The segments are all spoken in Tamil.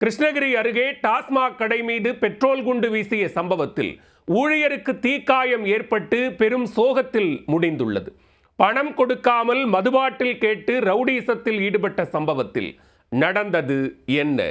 கிருஷ்ணகிரி அருகே டாஸ்மாக் கடை மீது பெட்ரோல் குண்டு வீசிய சம்பவத்தில் ஊழியருக்கு தீக்காயம் ஏற்பட்டு பெரும் சோகத்தில் முடிந்துள்ளது. பணம் கொடுக்காமல் மதுபாட்டில் கேட்டு ரவுடிசத்தில் ஈடுபட்ட சம்பவத்தில் நடந்தது என்ன?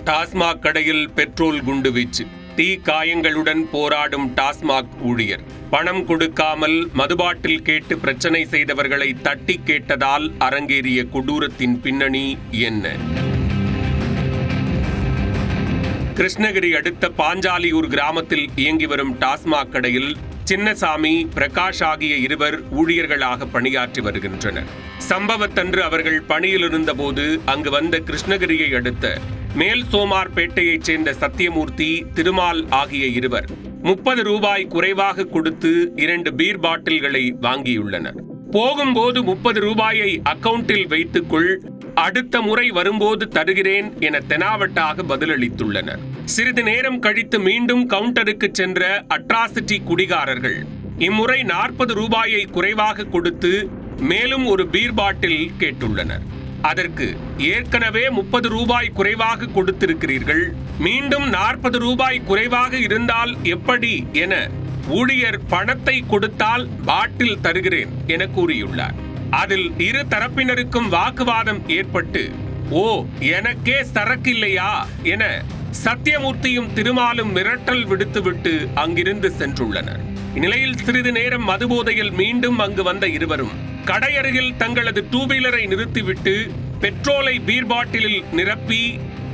டாஸ்மாக் கடையில் பெட்ரோல் குண்டு வீச்சு, தீ காயங்களுடன் போராடும் டாஸ்மாக் ஊழியர். பணம் கொடுக்காமல் மதுபாட்டில் கேட்டு பிரச்சனை செய்தவர்களை தட்டி கேட்டதால் அரங்கேறிய கொடூரத்தின் பின்னணி என்ன? கிருஷ்ணகிரி அடுத்த பாஞ்சாலியூர் கிராமத்தில் இயங்கி வரும் டாஸ்மாக் கடையில் சின்னசாமி, பிரகாஷ் ஆகிய இருவர் ஊழியர்களாக பணியாற்றி வருகின்றனர். சம்பவத்தன்று அவர்கள் பணியில் இருந்தபோது அங்கு வந்த கிருஷ்ணகிரியை அடுத்த மேல் சோமார்பேட்டையைச் சேர்ந்த சத்தியமூர்த்தி, திருமால் ஆகிய இருவர் 30 ரூபாய் குறைவாக கொடுத்து 2 பீர் பாட்டில்களை வாங்கியுள்ளனர். போகும்போது 30 ரூபாயை அக்கவுண்டில் வைத்துக்கொள், அடுத்த முறை வரும்போது தருகிறேன் என தெனாவட்டாக பதிலளித்துள்ளனர். சிறிது நேரம் கழித்து மீண்டும் கவுண்டருக்கு சென்ற அட்ராசிட்டி குடிகாரர்கள் இம்முறை 40 ரூபாயை குறைவாக கொடுத்து மேலும் ஒரு பீர் பாட்டில் கேட்டுள்ளனர். அதற்கு ஏற்கனவே 30 ரூபாய் குறைவாக கொடுத்திருக்கிறீர்கள், மீண்டும் 40 ரூபாய் குறைவாக இருந்தால் எப்படி என ஊழியர் பணத்தை கொடுத்தால் பாட்டில் தருகிறேன் என கூறியுள்ளார். அதில் இரு தரப்பினருக்கும் வாக்குவாதம் ஏற்பட்டு, ஓ எனக்கே சரக்கில்லையா என சத்தியமூர்த்தியும் திருமாலும் மிரட்டல் விடுத்துவிட்டு அங்கிருந்து சென்றுள்ளனர். இந்நிலையில் சிறிது நேரம் மதுபோதையில் மீண்டும் அங்கு வந்த இருவரும் கடையருகில் தங்களது 2 வீலரை நிறுத்திவிட்டு பெட்ரோலை பீர் பாட்டிலில் நிரப்பி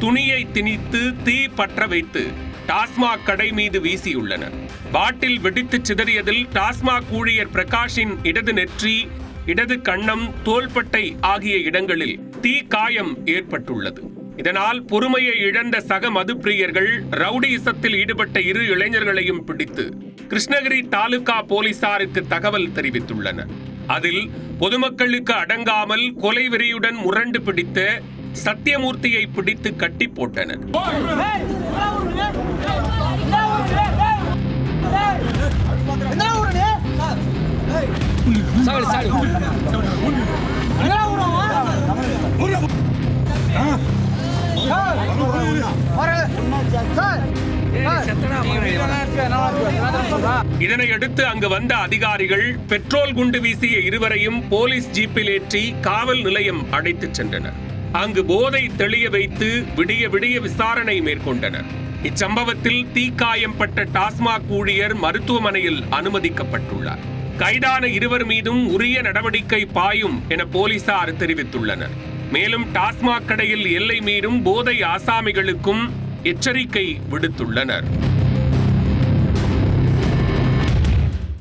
துணியை திணித்து தீ பற்ற வைத்து டாஸ்மாக் கடை மீது வீசியுள்ளனர். பாட்டில் வெடித்து சிதறியதில் டாஸ்மாக் ஊழியர் பிரகாஷின் இடது நெற்றி, இடது கன்னம், தோள்பட்டை ஆகிய இடங்களில் தீ காயம் ஏற்பட்டுள்ளது. இதனால் பொறுமையை இழந்த சக மதுப்பிரியர்கள் ரவுடிசத்தில் ஈடுபட்ட 2 இளைஞர்களையும் பிடித்து கிருஷ்ணகிரி தாலுகா போலீசாருக்கு தகவல் தெரிவித்துள்ளனர். அதில் பொதுமக்களுக்கு அடங்காமல் கொலை வெறியுடன் முரண்டு பிடித்த சத்தியமூர்த்தியை பிடித்து கட்டி போட்டனர். இதனையடுத்து அங்கு வந்த அதிகாரிகள் பெட்ரோல் குண்டு வீசிய இருவரையும் போலீஸ் ஜீப்பில் ஏற்றி காவல் நிலையம் அழைத்துச் சென்றனர். அங்கு போதை தெளிய வைத்து விடிய விடிய விசாரணை மேற்கொண்டனர். இச்சம்பவத்தில் தீக்காயம்பட்ட டாஸ்மாக் ஊழியர் மருத்துவமனையில் அனுமதிக்கப்பட்டுள்ளார். கைதான இருவர் மீதும் உரிய நடவடிக்கை பாயும் என போலீசார் தெரிவித்துள்ளனர். மேலும் டாஸ்மாக் கடையில் எல்லை மீறும் போதை ஆசாமிகளுக்கும் எச்சரிக்கை விடுத்துள்ளனர்.